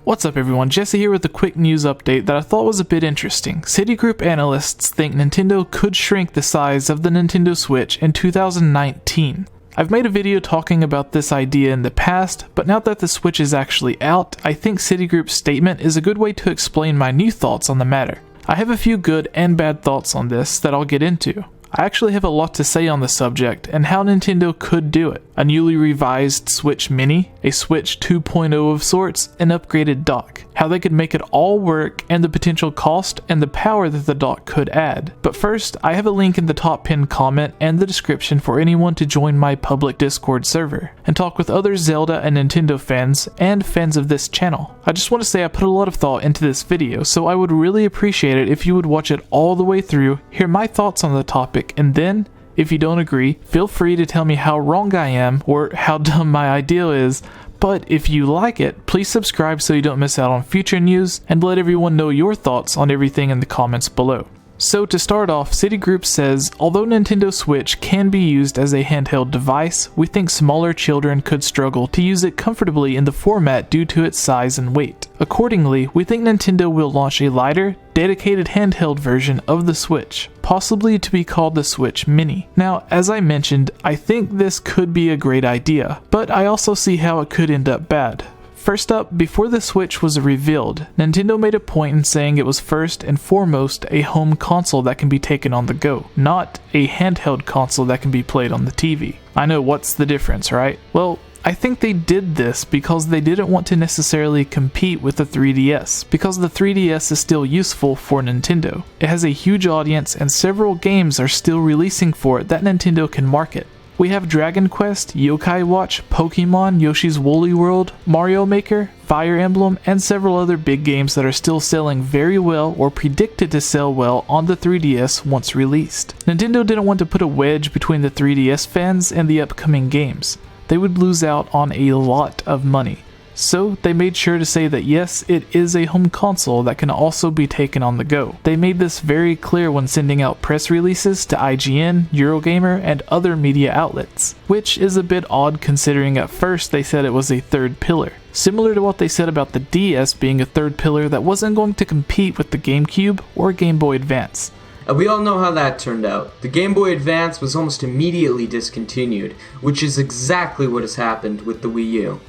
What's up everyone, Jesse here with a quick news update that I thought was a bit interesting. Citigroup analysts think Nintendo could shrink the size of the Nintendo Switch in 2019. I've made a video talking about this idea in the past, but now that the Switch is actually out, I think Citigroup's statement is a good way to explain my new thoughts on the matter. I have a few good and bad thoughts on this that I'll get into. I actually have a lot to say on the subject and how Nintendo could do it. A newly revised Switch Mini, a Switch 2.0 of sorts, an upgraded dock. How they could make it all work and the potential cost and the power that the dock could add. But first, I have a link in the top pinned comment and the description for anyone to join my public Discord server and talk with other Zelda and Nintendo fans and fans of this channel. I just want to say I put a lot of thought into this video, so I would really appreciate it if you would watch it all the way through, hear my thoughts on the topic, and then, if you don't agree, feel free to tell me how wrong I am or how dumb my idea is. But if you like it, please subscribe so you don't miss out on future news, and let everyone know your thoughts on everything in the comments below. So to start off, Citigroup says, although Nintendo Switch can be used as a handheld device, we think smaller children could struggle to use it comfortably in the format due to its size and weight. Accordingly, we think Nintendo will launch a lighter, dedicated handheld version of the Switch, possibly to be called the Switch Mini. Now, as I mentioned, I think this could be a great idea, but I also see how it could end up bad. First up, before the Switch was revealed, Nintendo made a point in saying it was first and foremost a home console that can be taken on the go, not a handheld console that can be played on the TV. I know, what's the difference, right? Well, I think they did this because they didn't want to necessarily compete with the 3DS, because the 3DS is still useful for Nintendo. It has a huge audience and several games are still releasing for it that Nintendo can market. We have Dragon Quest, Yokai Watch, Pokemon, Yoshi's Woolly World, Mario Maker, Fire Emblem, and several other big games that are still selling very well or predicted to sell well on the 3DS once released. Nintendo didn't want to put a wedge between the 3DS fans and the upcoming games. They would lose out on a lot of money. So they made sure to say that yes, it is a home console that can also be taken on the go. They made this very clear when sending out press releases to IGN, Eurogamer, and other media outlets, which is a bit odd considering at first they said it was a third pillar. Similar to what they said about the DS being a third pillar that wasn't going to compete with the GameCube or Game Boy Advance. And we all know how that turned out. The Game Boy Advance was almost immediately discontinued, which is exactly what has happened with the Wii U.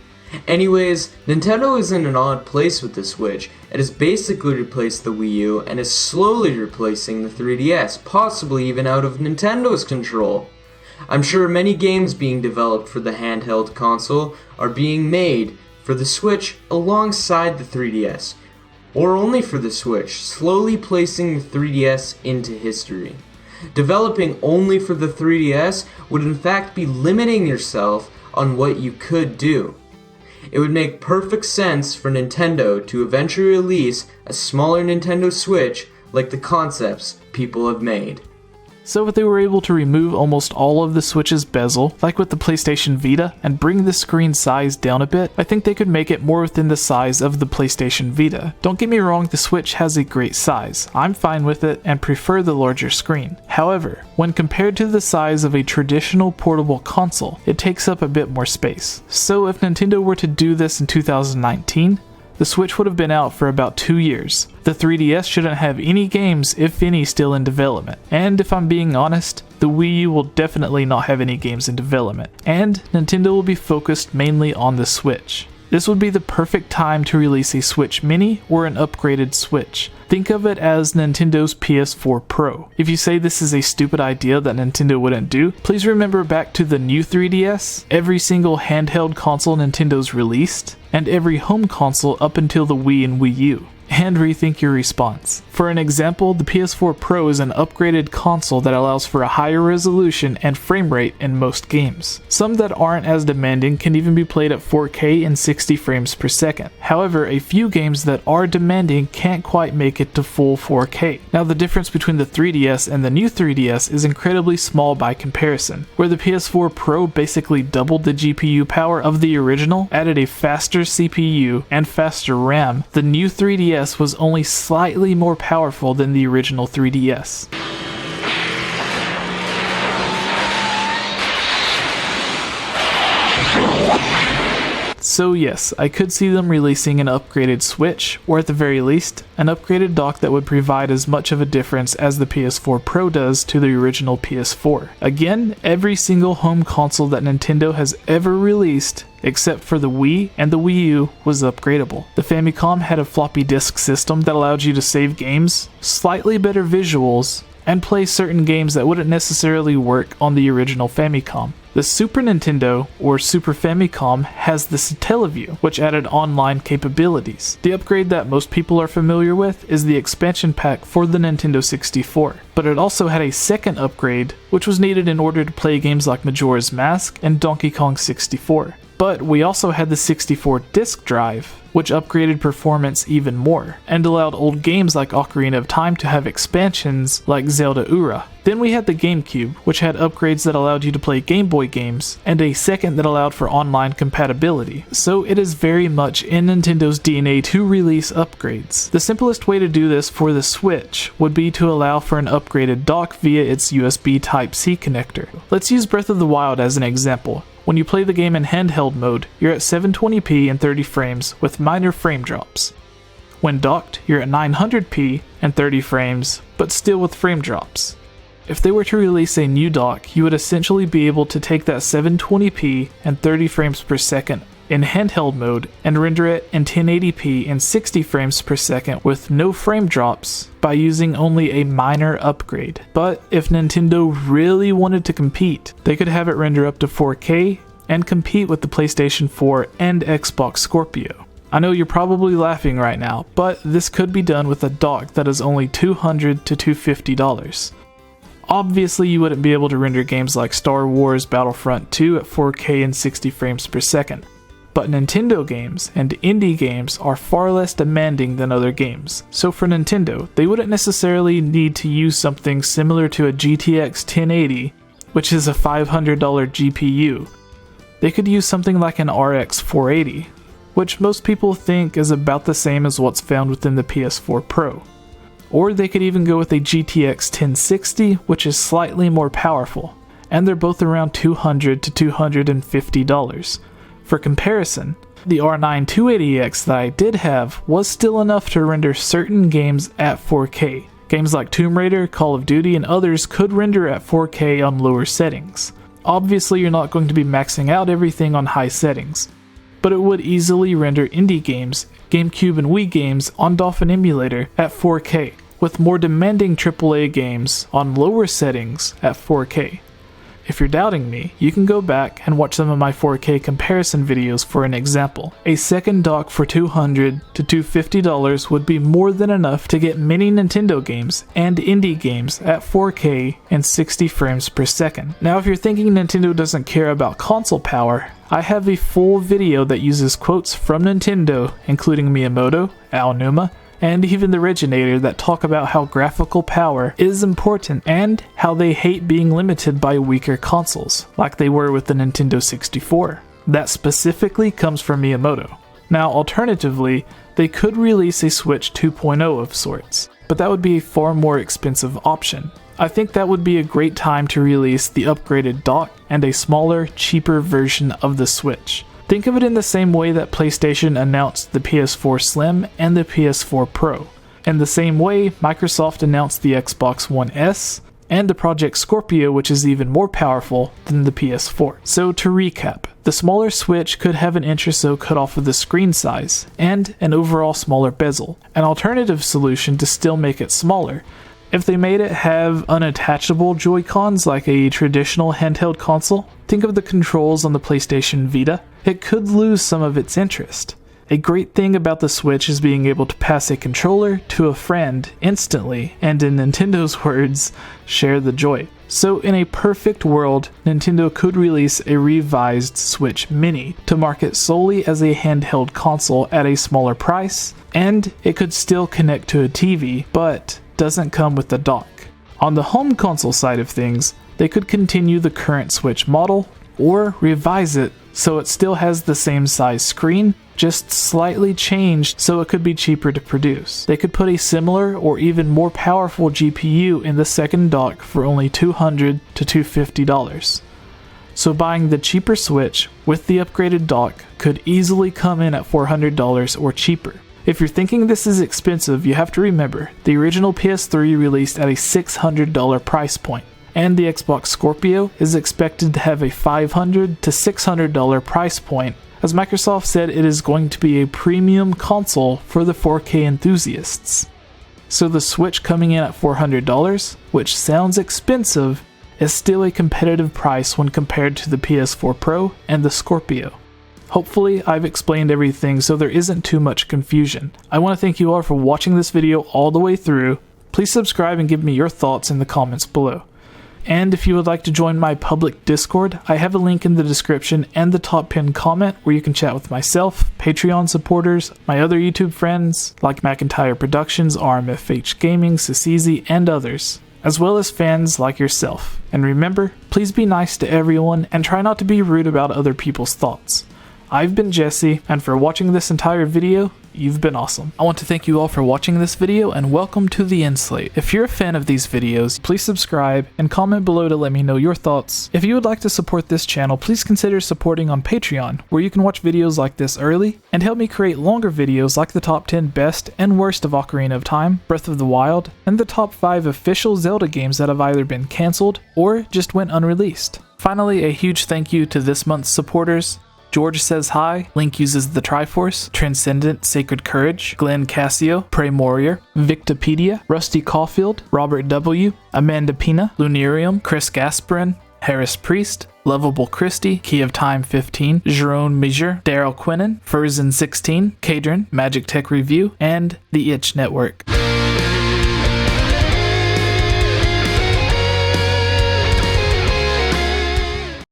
Anyways, Nintendo is in an odd place with the Switch. It has basically replaced the Wii U and is slowly replacing the 3DS, possibly even out of Nintendo's control. I'm sure many games being developed for the handheld console are being made for the Switch alongside the 3DS, or only for the Switch, slowly placing the 3DS into history. Developing only for the 3DS would in fact be limiting yourself on what you could do. It would make perfect sense for Nintendo to eventually release a smaller Nintendo Switch like the concepts people have made. So if they were able to remove almost all of the Switch's bezel, like with the PlayStation Vita, and bring the screen size down a bit, I think they could make it more within the size of the PlayStation Vita. Don't get me wrong, the Switch has a great size. I'm fine with it and prefer the larger screen. However, when compared to the size of a traditional portable console, it takes up a bit more space. So if Nintendo were to do this in 2019, the Switch would have been out for about 2 years. The 3DS shouldn't have any games, if any, still in development. And if I'm being honest, the Wii U will definitely not have any games in development. And Nintendo will be focused mainly on the Switch. This would be the perfect time to release a Switch Mini or an upgraded Switch. Think of it as Nintendo's PS4 Pro. If you say this is a stupid idea that Nintendo wouldn't do, please remember back to the new 3DS, every single handheld console Nintendo's released, and every home console up until the Wii and Wii U. And rethink your response. For an example, the PS4 Pro is an upgraded console that allows for a higher resolution and frame rate in most games. Some that aren't as demanding can even be played at 4K and 60 frames per second. However, a few games that are demanding can't quite make it to full 4K. Now the difference between the 3DS and the new 3DS is incredibly small by comparison. Where the PS4 Pro basically doubled the GPU power of the original, added a faster CPU and faster RAM, the new 3DS was only slightly more powerful than the original 3DS. So yes, I could see them releasing an upgraded Switch, or at the very least, an upgraded dock that would provide as much of a difference as the PS4 Pro does to the original PS4. Again, every single home console that Nintendo has ever released, except for the Wii and the Wii U, was upgradable. The Famicom had a floppy disk system that allowed you to save games, slightly better visuals, and play certain games that wouldn't necessarily work on the original Famicom. The Super Nintendo, or Super Famicom, has the Satellaview, which added online capabilities. The upgrade that most people are familiar with is the expansion pack for the Nintendo 64, but it also had a second upgrade, which was needed in order to play games like Majora's Mask and Donkey Kong 64. But we also had the 64 disk drive, which upgraded performance even more, and allowed old games like Ocarina of Time to have expansions like Zelda Ura. Then we had the GameCube, which had upgrades that allowed you to play Game Boy games, and a second that allowed for online compatibility. So it is very much in Nintendo's DNA to release upgrades. The simplest way to do this for the Switch would be to allow for an upgraded dock via its USB Type-C connector. Let's use Breath of the Wild as an example. When you play the game in handheld mode, you're at 720p and 30 frames with minor frame drops. When docked, you're at 900p and 30 frames, but still with frame drops. If they were to release a new dock, you would essentially be able to take that 720p and 30 frames per second in handheld mode and render it in 1080p and 60 frames per second with no frame drops by using only a minor upgrade. But if Nintendo really wanted to compete, they could have it render up to 4K and compete with the PlayStation 4 and Xbox Scorpio. I know you're probably laughing right now, but this could be done with a dock that is only $200 to $250. Obviously, you wouldn't be able to render games like Star Wars Battlefront 2 at 4K and 60 frames per second, but Nintendo games and indie games are far less demanding than other games. So for Nintendo, they wouldn't necessarily need to use something similar to a GTX 1080, which is a $500 GPU. They could use something like an RX 480, which most people think is about the same as what's found within the PS4 Pro. Or they could even go with a GTX 1060, which is slightly more powerful, and they're both around $200 to $250. For comparison, the R9 280X that I did have was still enough to render certain games at 4K. Games like Tomb Raider, Call of Duty, and others could render at 4K on lower settings. Obviously, you're not going to be maxing out everything on high settings, but it would easily render indie games, GameCube and Wii games on Dolphin Emulator at 4K, with more demanding AAA games on lower settings at 4K. If you're doubting me, you can go back and watch some of my 4K comparison videos for an example. A second dock for $200 to $250 would be more than enough to get many Nintendo games and indie games at 4K and 60 frames per second. Now if you're thinking Nintendo doesn't care about console power, I have a full video that uses quotes from Nintendo, including Miyamoto, Aonuma, and even the Originator, that talk about how graphical power is important and how they hate being limited by weaker consoles, like they were with the Nintendo 64. That specifically comes from Miyamoto. Now, alternatively, they could release a Switch 2.0 of sorts, but that would be a far more expensive option. I think that would be a great time to release the upgraded dock and a smaller, cheaper version of the Switch. Think of it in the same way that PlayStation announced the PS4 Slim and the PS4 Pro. In the same way, Microsoft announced the Xbox One S and the Project Scorpio, which is even more powerful than the PS4. So to recap, the smaller Switch could have an inch or so cut off of the screen size, and an overall smaller bezel. An alternative solution to still make it smaller, if they made it have unattachable Joy-Cons like a traditional handheld console, think of the controls on the PlayStation Vita, it could lose some of its interest. A great thing about the Switch is being able to pass a controller to a friend instantly, and in Nintendo's words, share the joy. So in a perfect world, Nintendo could release a revised Switch Mini to market solely as a handheld console at a smaller price, and it could still connect to a TV, but doesn't come with the dock. On the home console side of things, they could continue the current Switch model, or revise it so it still has the same size screen, just slightly changed so it could be cheaper to produce. They could put a similar or even more powerful GPU in the second dock for only $200 to $250. so buying the cheaper Switch with the upgraded dock could easily come in at $400 or cheaper. If you're thinking this is expensive, you have to remember, the original PS3 released at a $600 price point, and the Xbox Scorpio is expected to have a $500 to $600 price point, as Microsoft said it is going to be a premium console for the 4K enthusiasts. So the Switch coming in at $400, which sounds expensive, is still a competitive price when compared to the PS4 Pro and the Scorpio. Hopefully I've explained everything so there isn't too much confusion. I want to thank you all for watching this video all the way through. Please subscribe and give me your thoughts in the comments below. And if you would like to join my public Discord, I have a link in the description and the top pinned comment where you can chat with myself, Patreon supporters, my other YouTube friends like McIntyre Productions, RMFH Gaming, Sisizi, and others, as well as fans like yourself. And remember, please be nice to everyone and try not to be rude about other people's thoughts. I've been Jesse, and for watching this entire video, you've been awesome. I want to thank you all for watching this video, and welcome to the End Slate. If you're a fan of these videos, please subscribe and comment below to let me know your thoughts. If you would like to support this channel, please consider supporting on Patreon, where you can watch videos like this early, and help me create longer videos like the top 10 best and worst of Ocarina of Time, Breath of the Wild, and the top 5 official Zelda games that have either been cancelled or just went unreleased. Finally, a huge thank you to this month's supporters: George Says Hi, Link Uses the Triforce, Transcendent Sacred Courage, Glenn Cassio, Prey Warrior, Victopedia, Rusty Caulfield, Robert W., Amanda Pina, Lunarium, Chris Gasparin, Harris Priest, Lovable Christie, Key of Time 15, Jerome Major, Daryl Quinnen, Furzin 16, Kadron, Magic Tech Review, and The Itch Network.